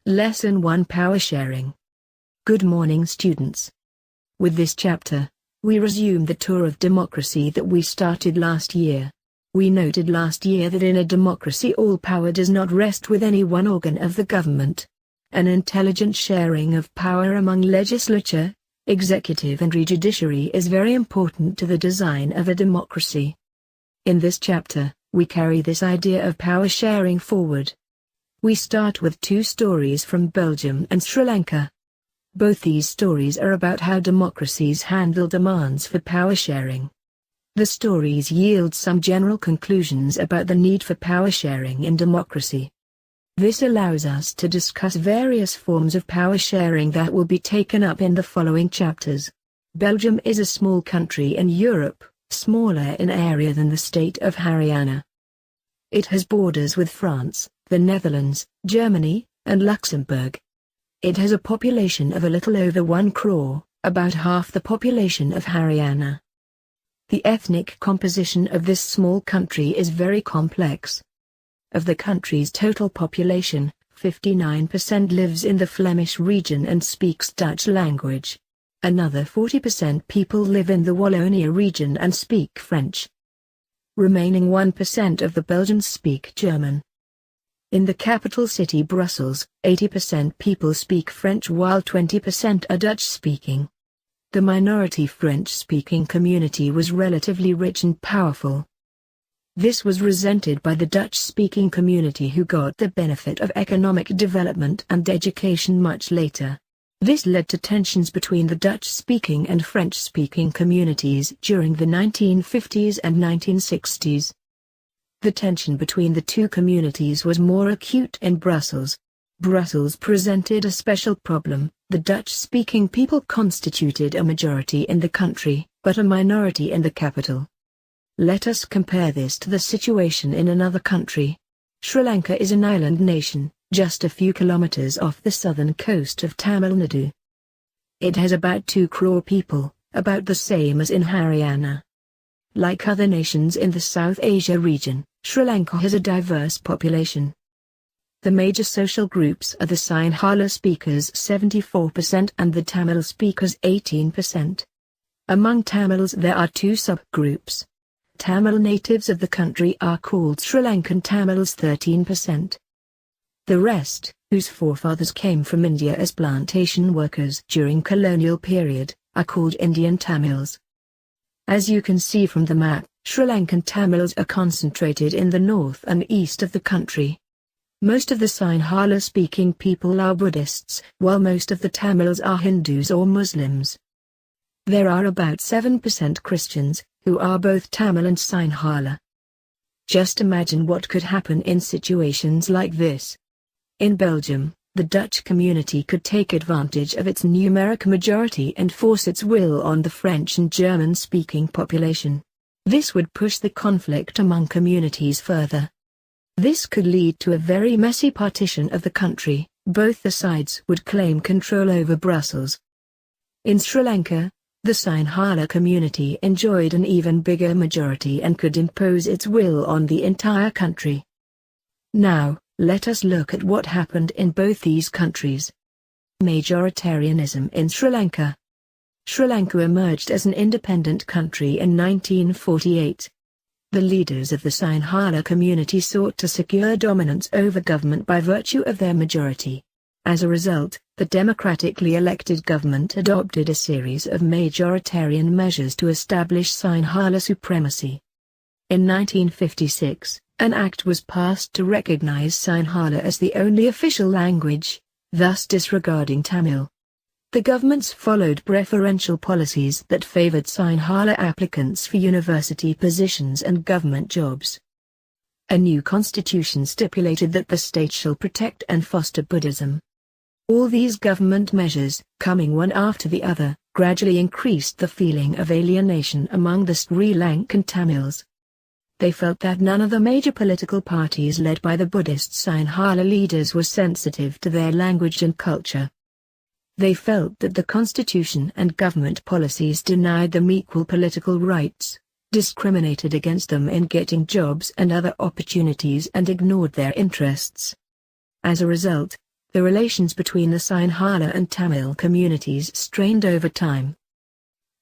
Lesson 1: Power Sharing. Good morning, students. With this chapter, we resume the tour of democracy that we started last year. We noted last year that in a democracy all power does not rest with any one organ of the government. An intelligent sharing of power among legislature, executive and judiciary is very important to the design of a democracy. In this chapter, we carry this idea of power sharing forward. We start with two stories from Belgium and Sri Lanka. Both these stories are about how democracies handle demands for power sharing. The stories yield some general conclusions about the need for power sharing in democracy. This allows us to discuss various forms of power sharing that will be taken up in the following chapters. Belgium is a small country in Europe, smaller in area than the state of Haryana. It has borders with France, the Netherlands, Germany, and Luxembourg. It has a population of a little over 1 crore, about half the population of Haryana. The ethnic composition of this small country is very complex. Of the country's total population, 59% lives in the Flemish region and speaks Dutch language. Another 40% people live in the Wallonia region and speak French. Remaining 1% of the Belgians speak German. In the capital city Brussels, 80% people speak French while 20% are Dutch-speaking. The minority French-speaking community was relatively rich and powerful. This was resented by the Dutch-speaking community who got the benefit of economic development and education much later. This led to tensions between the Dutch-speaking and French-speaking communities during the 1950s and 1960s. The tension between the two communities was more acute in Brussels. Brussels presented a special problem: the Dutch-speaking people constituted a majority in the country, but a minority in the capital. Let us compare this to the situation in another country. Sri Lanka is an island nation, just a few kilometers off the southern coast of Tamil Nadu. It has about 2 crore people, about the same as in Haryana. Like other nations in the South Asia region, Sri Lanka has a diverse population. The major social groups are the Sinhala speakers 74% and the Tamil speakers 18%. Among Tamils there are 2 subgroups. Tamil natives of the country are called Sri Lankan Tamils 13%. The rest, whose forefathers came from India as plantation workers during colonial period, are called Indian Tamils. As you can see from the map, Sri Lankan Tamils are concentrated in the north and east of the country. Most of the Sinhala-speaking people are Buddhists, while most of the Tamils are Hindus or Muslims. There are about 7% Christians, who are both Tamil and Sinhala. Just imagine what could happen in situations like this. In Belgium, the Dutch community could take advantage of its numeric majority and force its will on the French and German-speaking population. This would push the conflict among communities further. This could lead to a very messy partition of the country. Both the sides would claim control over Brussels. In Sri Lanka, the Sinhala community enjoyed an even bigger majority and could impose its will on the entire country. Now, let us look at what happened in both these countries. Majoritarianism in Sri Lanka. Sri Lanka emerged as an independent country in 1948. The leaders of the Sinhala community sought to secure dominance over government by virtue of their majority. As a result, the democratically elected government adopted a series of majoritarian measures to establish Sinhala supremacy. In 1956, an act was passed to recognize Sinhala as the only official language, thus disregarding Tamil. The governments followed preferential policies that favored Sinhala applicants for university positions and government jobs. A new constitution stipulated that the state shall protect and foster Buddhism. All these government measures, coming one after the other, gradually increased the feeling of alienation among the Sri Lankan Tamils. They felt that none of the major political parties led by the Buddhist Sinhala leaders were sensitive to their language and culture. They felt that the constitution and government policies denied them equal political rights, discriminated against them in getting jobs and other opportunities and ignored their interests. As a result, the relations between the Sinhala and Tamil communities strained over time.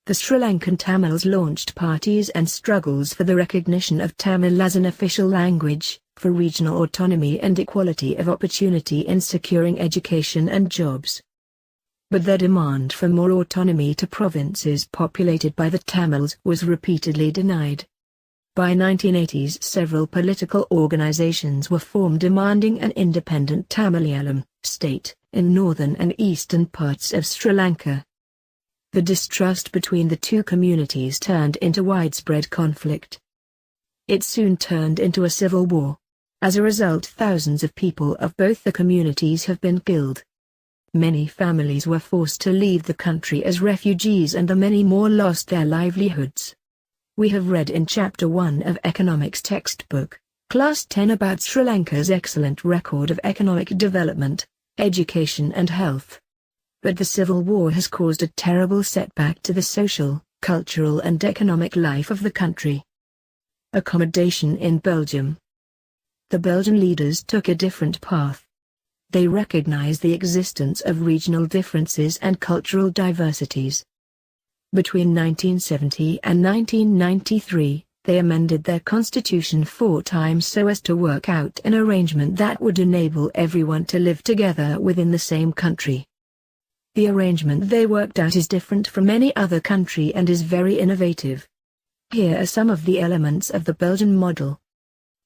The Sri Lankan Tamils launched parties and struggles for the recognition of Tamil as an official language, for regional autonomy and equality of opportunity in securing education and jobs. But their demand for more autonomy to provinces populated by the Tamils was repeatedly denied. By 1980s, several political organizations were formed demanding an independent Tamil state in northern and eastern parts of Sri Lanka. The distrust between the two communities turned into widespread conflict. It soon turned into a civil war. As a result, thousands of people of both the communities have been killed. Many families were forced to leave the country as refugees and the many more lost their livelihoods. We have read in Chapter 1 of Economics textbook, Class 10 about Sri Lanka's excellent record of economic development, education and health. But the civil war has caused a terrible setback to the social, cultural and economic life of the country. Accommodation in Belgium. The Belgian leaders took a different path. They recognized the existence of regional differences and cultural diversities. Between 1970 and 1993, they amended their constitution 4 times so as to work out an arrangement that would enable everyone to live together within the same country. The arrangement they worked out is different from any other country and is very innovative. Here are some of the elements of the Belgian model.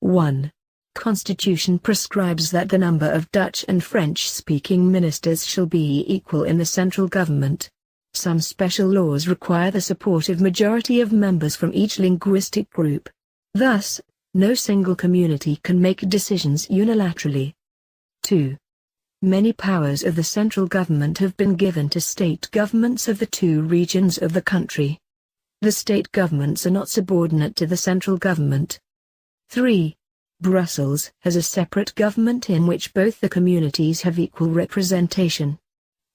1. Constitution prescribes that the number of Dutch and French-speaking ministers shall be equal in the central government. Some special laws require the supportive majority of members from each linguistic group. Thus, no single community can make decisions unilaterally. 2. Many powers of the central government have been given to state governments of the 2 regions of the country. The state governments are not subordinate to the central government. 3. Brussels has a separate government in which both the communities have equal representation.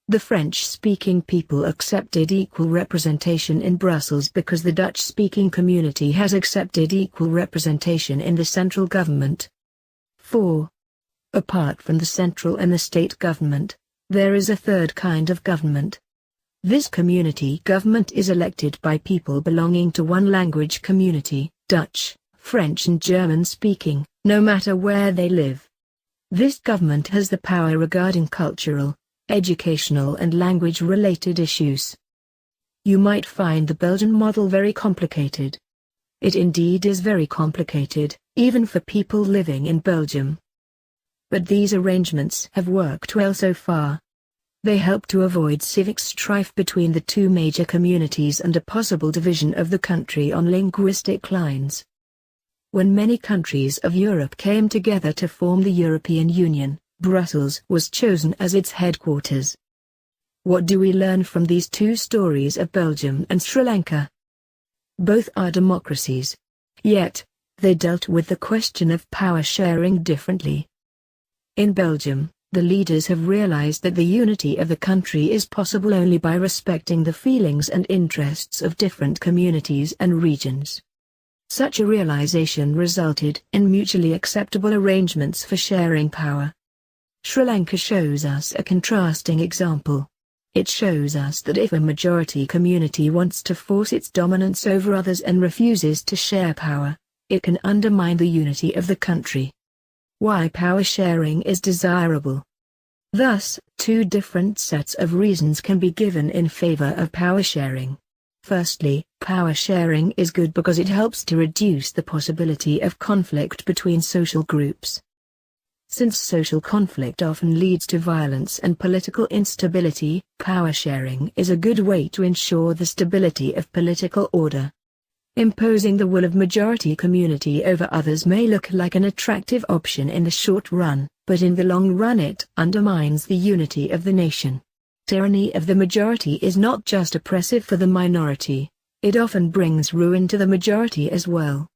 The French-speaking people accepted equal representation in Brussels because the Dutch-speaking community has accepted equal representation in the central government. 4. Apart from the central and the state government, there is a third kind of government. This community government is elected by people belonging to one language community, Dutch, French and German speaking, no matter where they live. This government has the power regarding cultural, educational and language-related issues. You might find the Belgian model very complicated. It indeed is very complicated, even for people living in Belgium. But these arrangements have worked well so far. They help to avoid civic strife between the 2 major communities and a possible division of the country on linguistic lines. When many countries of Europe came together to form the European Union, Brussels was chosen as its headquarters. What do we learn from these 2 stories of Belgium and Sri Lanka? Both are democracies. Yet, they dealt with the question of power sharing differently. In Belgium, the leaders have realized that the unity of the country is possible only by respecting the feelings and interests of different communities and regions. Such a realization resulted in mutually acceptable arrangements for sharing power. Sri Lanka shows us a contrasting example. It shows us that if a majority community wants to force its dominance over others and refuses to share power, it can undermine the unity of the country. Why power sharing is desirable. Thus, 2 different sets of reasons can be given in favor of power sharing. Firstly, power sharing is good because it helps to reduce the possibility of conflict between social groups. Since social conflict often leads to violence and political instability, power sharing is a good way to ensure the stability of political order. Imposing the will of majority community over others may look like an attractive option in the short run, but in the long run it undermines the unity of the nation. Tyranny of the majority is not just oppressive for the minority, it often brings ruin to the majority as well.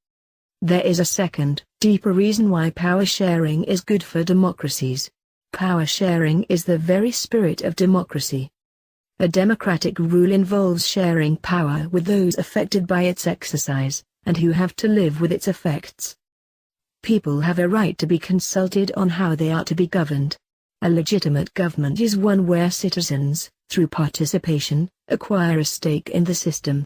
There is a second, deeper reason why power sharing is good for democracies. Power sharing is the very spirit of democracy. A democratic rule involves sharing power with those affected by its exercise, and who have to live with its effects. People have a right to be consulted on how they are to be governed. A legitimate government is one where citizens, through participation, acquire a stake in the system.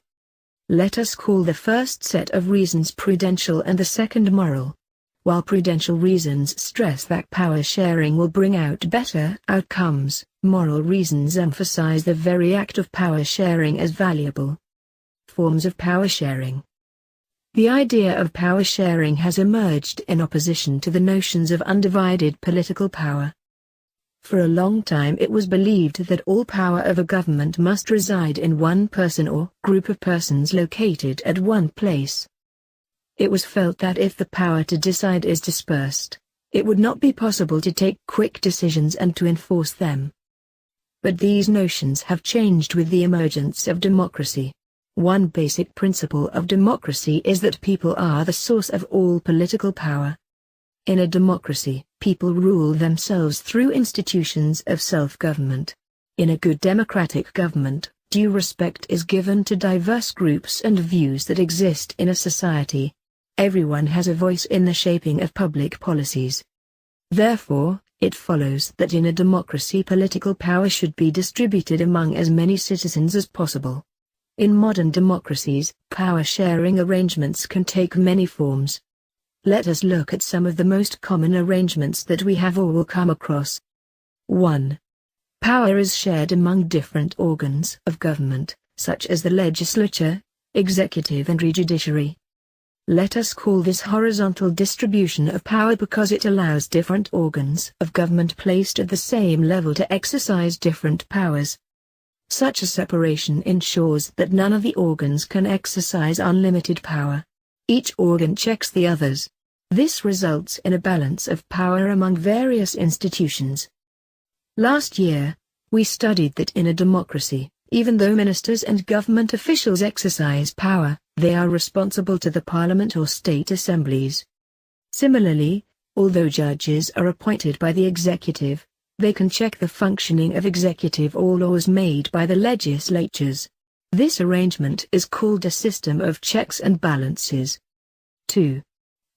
Let us call the first set of reasons prudential and the second moral. While prudential reasons stress that power sharing will bring out better outcomes, moral reasons emphasize the very act of power sharing as valuable. Forms of power sharing. The idea of power sharing has emerged in opposition to the notions of undivided political power. For a long time it was believed that all power of a government must reside in one person or group of persons located at one place. It was felt that if the power to decide is dispersed, it would not be possible to take quick decisions and to enforce them. But these notions have changed with the emergence of democracy. One basic principle of democracy is that people are the source of all political power. In a democracy, people rule themselves through institutions of self-government. In a good democratic government, due respect is given to diverse groups and views that exist in a society. Everyone has a voice in the shaping of public policies. Therefore, it follows that in a democracy political power should be distributed among as many citizens as possible. In modern democracies, power-sharing arrangements can take many forms. Let us look at some of the most common arrangements that we have all come across. 1. Power is shared among different organs of government, such as the legislature, executive and judiciary. Let us call this horizontal distribution of power because it allows different organs of government placed at the same level to exercise different powers. Such a separation ensures that none of the organs can exercise unlimited power. Each organ checks the others. This results in a balance of power among various institutions. Last year, we studied that in a democracy, even though ministers and government officials exercise power, they are responsible to the parliament or state assemblies. Similarly, although judges are appointed by the executive, they can check the functioning of executive or laws made by the legislatures. This arrangement is called a system of checks and balances. 2.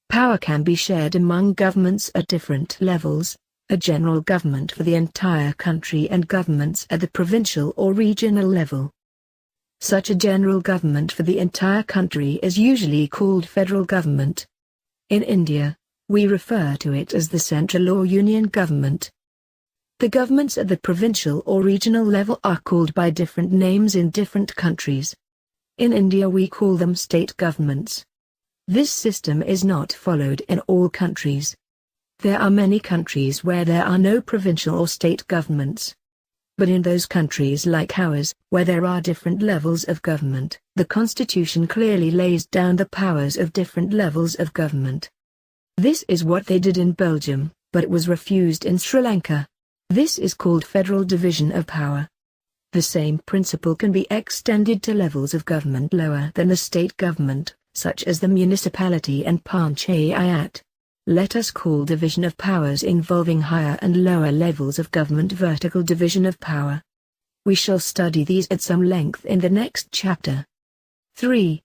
Power can be shared among governments at different levels, a general government for the entire country and governments at the provincial or regional level. Such a general government for the entire country is usually called federal government. In India, we refer to it as the central or union government. The governments at the provincial or regional level are called by different names in different countries. In India we call them state governments. This system is not followed in all countries. There are many countries where there are no provincial or state governments. But in those countries like ours, where there are different levels of government, the constitution clearly lays down the powers of different levels of government. This is what they did in Belgium, but it was refused in Sri Lanka. This is called federal division of power. The same principle can be extended to levels of government lower than the state government, such as the municipality and panchayat. Let us call division of powers involving higher and lower levels of government vertical division of power. We shall study these at some length in the next chapter. 3.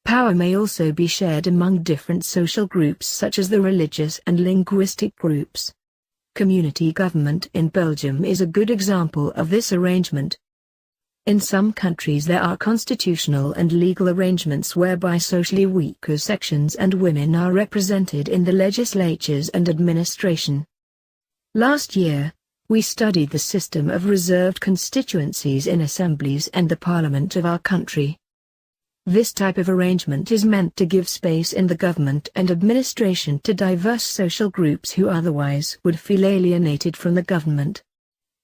Power may also be shared among different social groups such as the religious and linguistic groups. Community government in Belgium is a good example of this arrangement. In some countries there are constitutional and legal arrangements whereby socially weaker sections and women are represented in the legislatures and administration. Last year, we studied the system of reserved constituencies in assemblies and the parliament of our country. This type of arrangement is meant to give space in the government and administration to diverse social groups who otherwise would feel alienated from the government.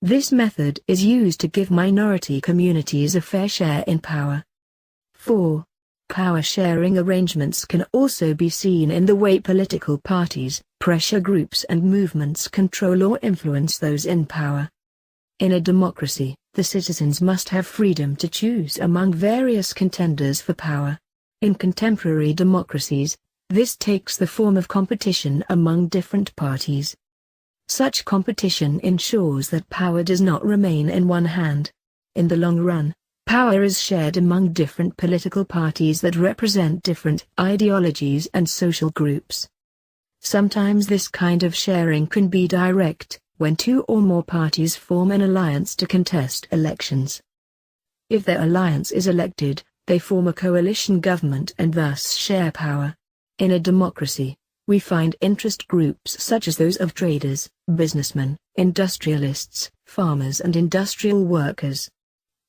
This method is used to give minority communities a fair share in power. 4. Power-sharing arrangements can also be seen in the way political parties, pressure groups and movements control or influence those in power. In a democracy, the citizens must have freedom to choose among various contenders for power. In contemporary democracies, this takes the form of competition among different parties. Such competition ensures that power does not remain in one hand. In the long run, power is shared among different political parties that represent different ideologies and social groups. Sometimes this kind of sharing can be direct, when two or more parties form an alliance to contest elections. If their alliance is elected, they form a coalition government and thus share power. In a democracy, we find interest groups such as those of traders, businessmen, industrialists, farmers and industrial workers.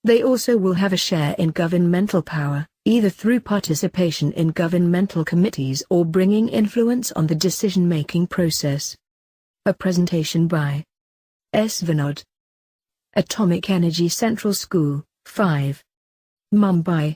They also will have a share in governmental power, either through participation in governmental committees or bringing influence on the decision-making process. A presentation by S. Vinod. Atomic Energy Central School, 5. Mumbai.